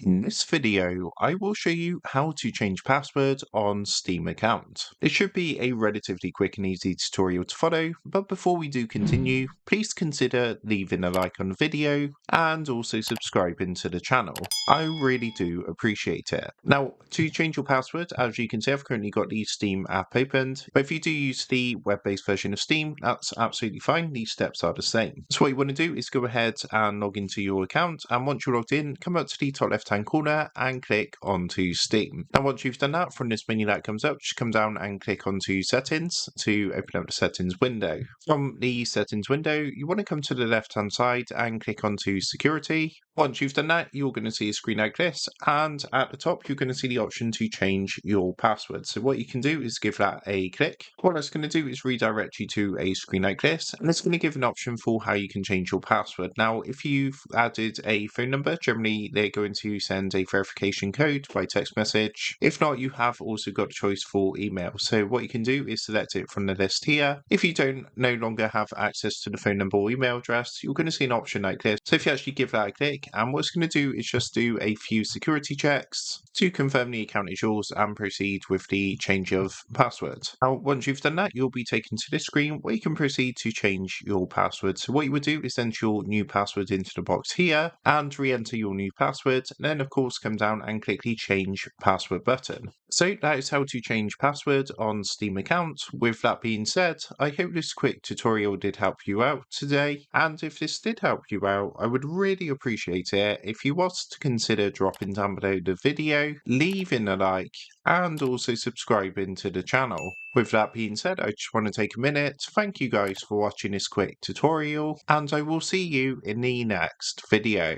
In this video, I will show you how to change password on Steam account. It should be a relatively quick and easy tutorial to follow, but before we do continue, please consider leaving a like on the video and also subscribing to the channel. I really do appreciate it. Now, to change your password, as you can see, I've currently got the Steam app opened, but if you do use the web-based version of Steam, that's absolutely fine. These steps are the same. So what you want to do is go ahead and log into your account, and once you're logged in, come up to the top left-hand corner and click onto Steam. Now, once you've done that, from this menu that comes up, just come down and click onto Settings to open up the Settings window. From the Settings window, you want to come to the left-hand side and click onto Security. Once you've done that, you're going to see a screen like this, and at the top, you're going to see the option to change your password. So what you can do is give that a click. What that's going to do is redirect you to a screen like this, and it's going to give an option for how you can change your password. Now, if you've added a phone number, generally they're going to send a verification code by text message. If not, you have also got a choice for email. So what you can do is select it from the list here. If you don't no longer have access to the phone number or email address, you're going to see an option like this. So if you actually give that a click, and what it's going to do is just do a few security checks to confirm the account is yours and proceed with the change of password. Now, once you've done that, you'll be taken to this screen where you can proceed to change your password. So what you would do is enter your new password into the box here and re-enter your new password. And then, of course, come down and click the change password button. So that is how to change password on Steam account. With that being said, I hope this quick tutorial did help you out today. And if this did help you out, I would really appreciate it if you was to consider dropping down below the video, leaving a like, and also subscribing to the channel. With that being said, I just want to take a minute to thank you guys for watching this quick tutorial, and I will see you in the next video.